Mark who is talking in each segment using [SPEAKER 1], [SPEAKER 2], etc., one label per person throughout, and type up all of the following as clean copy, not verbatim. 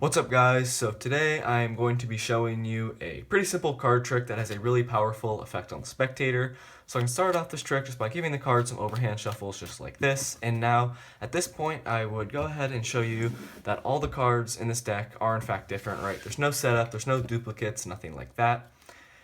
[SPEAKER 1] What's up guys? So today I am going to be showing you a pretty simple card trick that has a really powerful effect on the spectator. So I can start off this trick just by giving the card some overhand shuffles just like this. And now at this point I would go ahead and show you that all the cards in this deck are in fact different, right? There's no setup, there's no duplicates, nothing like that.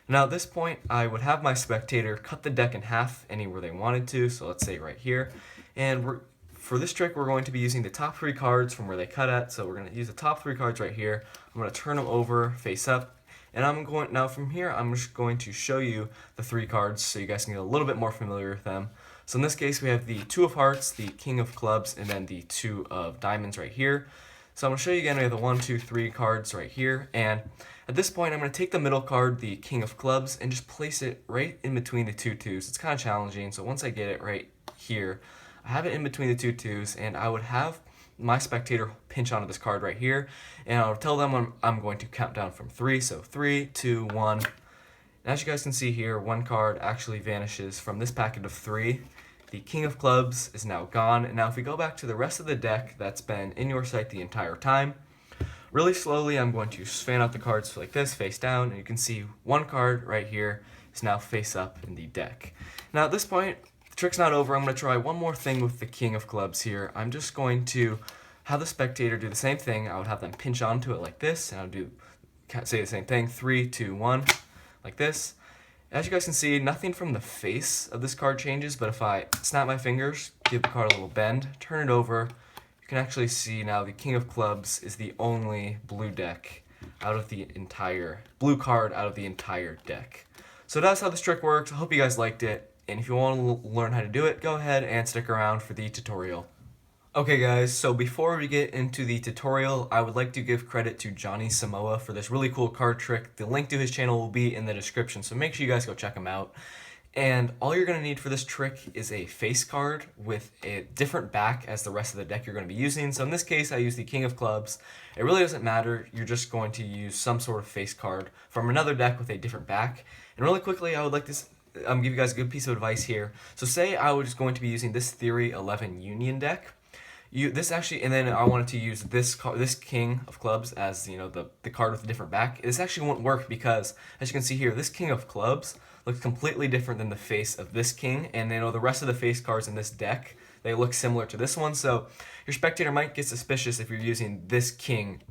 [SPEAKER 1] Now at this point I would have my spectator cut the deck in half anywhere they wanted to. So let's say right here. And for this trick, we're going to be using the top three cards from where they cut at. So we're going to use the top three cards right here. I'm going to turn them over face up. And now from here, I'm just going to show you the three cards so you guys can get a little bit more familiar with them. So in this case, we have the Two of Hearts, the King of Clubs, and then the Two of Diamonds right here. So I'm going to show you again, we have the 1, 2, 3 cards right here. And at this point, I'm going to take the middle card, the King of Clubs, and just place it right in between the two twos. It's kind of challenging, so once I get it right here, I have it in between the two twos, and I would have my spectator pinch onto this card right here, and I'll tell them I'm going to count down from 3. So 3, 2, 1. And as you guys can see here, one card actually vanishes from this packet of 3. The King of Clubs is now gone. And now if we go back to the rest of the deck that's been in your sight the entire time, really slowly I'm going to fan out the cards like this, face down, and you can see one card right here is now face up in the deck. Now at this point, the trick's not over. I'm going to try one more thing with the King of Clubs here. I'm just going to have the spectator do the same thing. I would have them pinch onto it like this, and I would say the same thing, 3, 2, 1, like this. As you guys can see, nothing from the face of this card changes, but if I snap my fingers, give the card a little bend, turn it over, you can actually see now the King of Clubs is the only blue card out of the entire deck. So that's how this trick works. I hope you guys liked it. And if you want to learn how to do it, go ahead and stick around for the tutorial. Okay guys, so before we get into the tutorial, I would like to give credit to Johnny Samoa for this really cool card trick. The link to his channel will be in the description, so make sure you guys go check him out. And all you're going to need for this trick is a face card with a different back as the rest of the deck you're going to be using. So in this case, I use the King of Clubs. It really doesn't matter. You're just going to use some sort of face card from another deck with a different back. And really quickly, I would like to give you guys a good piece of advice here. So say I was going to be using this Theory 11 Union deck. And then I wanted to use this King of Clubs as the card with a different back. This actually won't work because, as you can see here, this King of Clubs looks completely different than the face of this king, and the rest of the face cards in this deck, they look similar to this one. So your spectator might get suspicious if you're using this king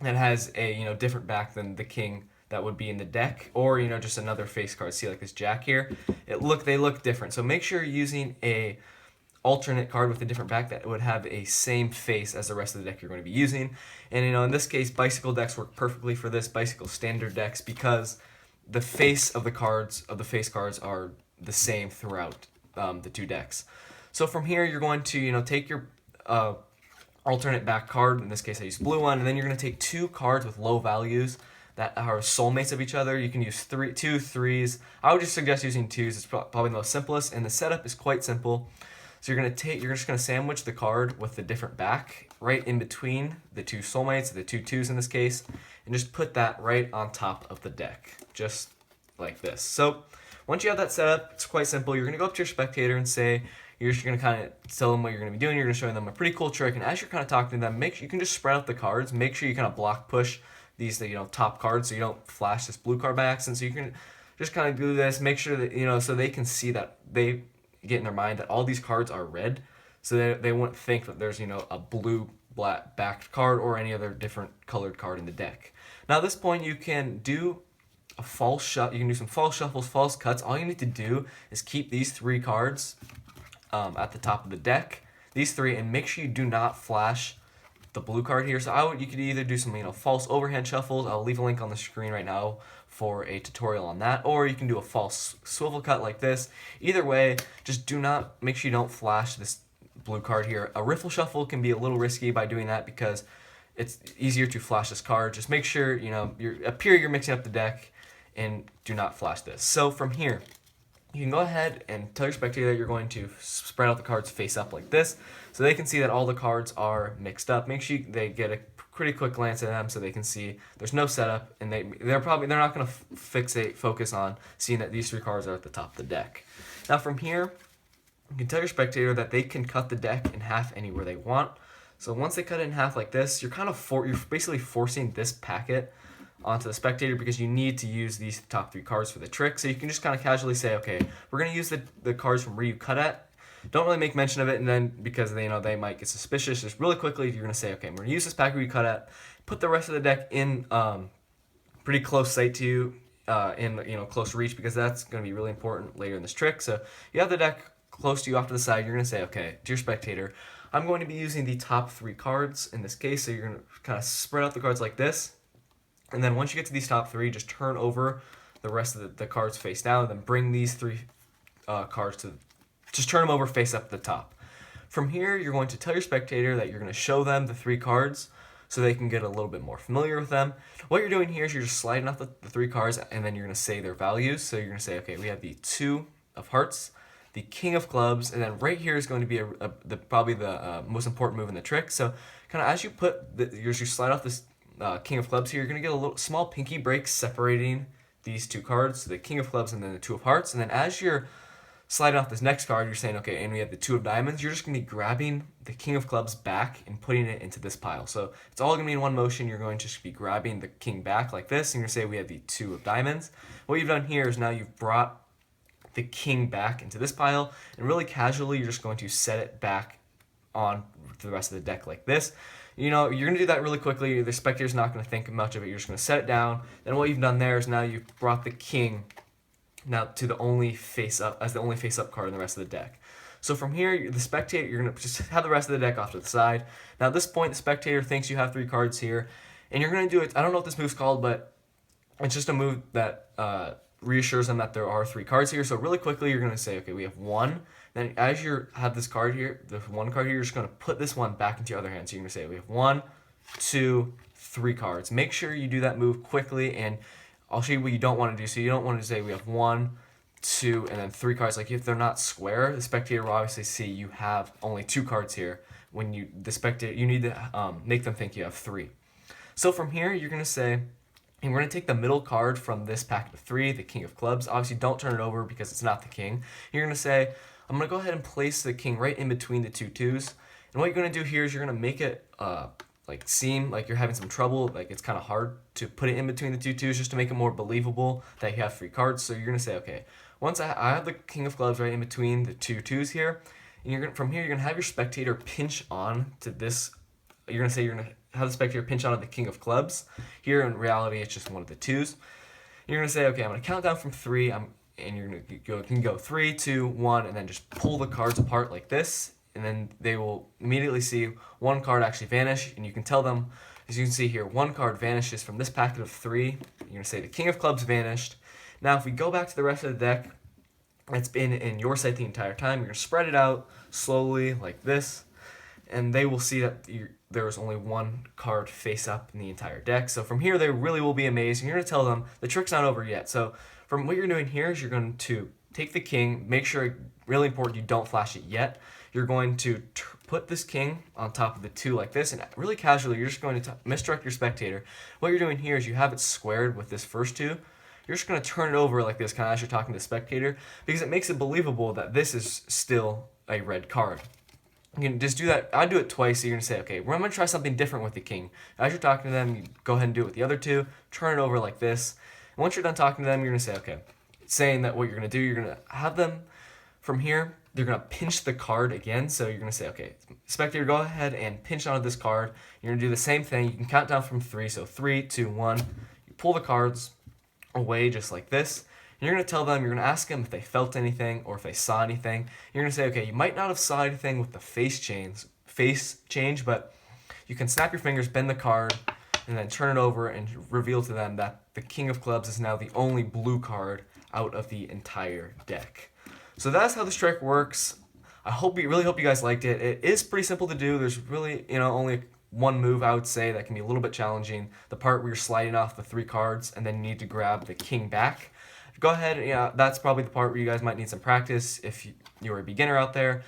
[SPEAKER 1] that has a different back than the king that would be in the deck, or just another face card. See, like this Jack here, they look different. So make sure you're using a alternate card with a different back that would have a same face as the rest of the deck you're going to be using. And in this case, bicycle decks work perfectly for this, bicycle standard decks, because the face of the face cards are the same throughout the two decks. So from here, you're going to take your alternate back card. In this case, I use blue one, and then you're going to take two cards with low values that are soulmates of each other. You can use 2 3s. I would just suggest using 2s. It's probably the most simplest, and the setup is quite simple. So you're just gonna sandwich the card with the different back right in between the two soulmates, the 2 2s in this case, and just put that right on top of the deck, just like this. So once you have that set up, it's quite simple. You're gonna go up to your spectator and you're just gonna kind of tell them what you're gonna be doing. You're gonna show them a pretty cool trick, and as you're kind of talking to them, make sure you can just spread out the cards. Make sure you kind of block push these top cards so you don't flash this blue card by accident. So you can just kind of do this. Make sure that so they can see that they get in their mind that all these cards are red, so they won't think that there's a blue black backed card or any other different colored card in the deck. Now at this point, you can do a false shuffle. You can do some false shuffles, false cuts. All you need to do is keep these 3 cards at the top of the deck, these 3, and make sure you do not flash the blue card here. So you could either do some false overhand shuffles. I'll leave a link on the screen right now for a tutorial on that, or you can do a false swivel cut like this. Either way, just make sure you don't flash this blue card here. A riffle shuffle can be a little risky by doing that because it's easier to flash this card. Just make sure you're mixing up the deck, and do not flash this. So from here, you can go ahead and tell your spectator that you're going to spread out the cards face up like this, so they can see that all the cards are mixed up. Make sure they get a pretty quick glance at them so they can see there's no setup, and they're not going to focus on seeing that these 3 cards are at the top of the deck. Now from here, you can tell your spectator that they can cut the deck in half anywhere they want. So once they cut it in half like this, you're basically forcing this packet onto the spectator because you need to use these top 3 cards for the trick. So you can just kind of casually say, okay, we're going to use the cards from where you cut at. Don't really make mention of it, and then because they might get suspicious, just really quickly you're going to say, okay, I'm going to use this packet where you cut at, put the rest of the deck in pretty close sight to you, in close reach, because that's going to be really important later in this trick. So you have the deck close to you off to the side, you're going to say, okay, dear spectator, I'm going to be using the top 3 cards in this case. So you're going to kind of spread out the cards like this. And then once you get to these top 3, just turn over the rest of the cards face down, and then bring these 3 cards just turn them over face up at the top. From here, you're going to tell your spectator that you're going to show them the 3 cards so they can get a little bit more familiar with them. What you're doing here is you're just sliding off the 3 cards, and then you're going to say their values. So you're going to say, okay, we have the 2 of hearts, the king of clubs, and then right here is going to be probably the most important move in the trick. So kind of as you you slide off this king of clubs here, you're going to get a little small pinky break separating these 2 cards, so the king of clubs and then the 2 of hearts. And then as you're sliding off this next card, you're saying, okay, and we have the 2 of diamonds, you're just going to be grabbing the king of clubs back and putting it into this pile. So it's all going to be in one motion. You're going to just be grabbing the king back like this, and you're going to say we have the 2 of diamonds. What you've done here is now you've brought the king back into this pile, and really casually you're just going to set it back on to the rest of the deck like this. You're going to do that really quickly. The spectator's not going to think much of it. You're just going to set it down. Then what you've done there is now you've brought the king now to the only face up card in the rest of the deck. So from here, the spectator, you're going to just have the rest of the deck off to the side. Now at this point, the spectator thinks you have 3 cards here, and you're going to do it. I don't know what this move's called, but it's just a move that reassures them that there are 3 cards here. So really quickly, you're going to say, okay, we have 1. Then as you have this card here, the 1 card here, you're just going to put this one back into your other hand. So you're going to say we have 1, 2, 3 cards. Make sure you do that move quickly, and I'll show you what you don't want to do. So you don't want to say we have 1, 2, and then 3 cards. Like if they're not square, the spectator will obviously see you have only 2 cards here. When you need to make them think you have 3. So from here, you're going to say, and we're going to take the middle card from this packet of 3, the king of clubs. Obviously, don't turn it over because it's not the king. You're going to say, I'm going to go ahead and place the king right in between the 2 2s. And what you're going to do here is you're going to make it seem like you're having some trouble, like it's kind of hard to put it in between the 2 2s just to make it more believable that you have 3 cards. So you're going to say, okay, once I have the king of clubs right in between the 2 2s here, and from here you're going to have your spectator pinch on to this. You're going to say you're going to have the spectator pinch on the king of clubs. Here in reality it's just one of the 2s. You're going to say, okay, I'm going to count down from 3, and you're going to go 3, 2, 1, and then just pull the cards apart like this. And then they will immediately see 1 card actually vanish, and you can tell them, as you can see here, 1 card vanishes from this packet of 3. You're going to say the king of clubs vanished. Now if we go back to the rest of the deck, it's been in your sight the entire time. You're going to spread it out slowly like this, and they will see that there was only 1 card face up in the entire deck. So from here, they really will be amazed. You're going to tell them the trick's not over yet. So from what you're doing here is you're going to take the king, make sure, really important, you don't flash it yet. You're going to put this king on top of the 2 like this, and really casually, you're just going to misdirect your spectator. What you're doing here is you have it squared with this first 2. You're just going to turn it over like this, kind of as you're talking to the spectator, because it makes it believable that this is still a red card. You can just do that. I do it twice, so you're going to say, okay, I'm going to try something different with the king. As you're talking to them, you go ahead and do it with the other 2, turn it over like this. And once you're done talking to them, you're going to say, okay, saying that what you're going to do, you're going to have them from here, they're going to pinch the card again. So you're going to say, okay, spectator, go ahead and pinch onto this card. You're going to do the same thing. You can count down from 3. So 3, 2, 1. You pull the cards away just like this. And you're going to tell them, you're going to ask them if they felt anything or if they saw anything. You're going to say, okay, you might not have saw anything with the face change, but you can snap your fingers, bend the card, and then turn it over and reveal to them that the king of clubs is now the only blue card out of the entire deck. So that's how this trick works. Really hope you guys liked it. It is pretty simple to do. There's really, only 1 move I would say that can be a little bit challenging. The part where you're sliding off the 3 cards and then you need to grab the king back. Go ahead, that's probably the part where you guys might need some practice if you're a beginner out there.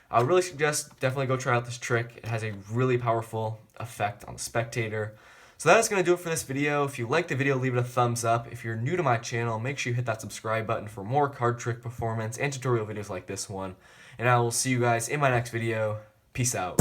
[SPEAKER 1] I would really suggest definitely go try out this trick. It has a really powerful effect on the spectator. So that is going to do it for this video. If you liked the video, leave it a thumbs up. If you're new to my channel, make sure you hit that subscribe button for more card trick performance and tutorial videos like this one. And I will see you guys in my next video. Peace out.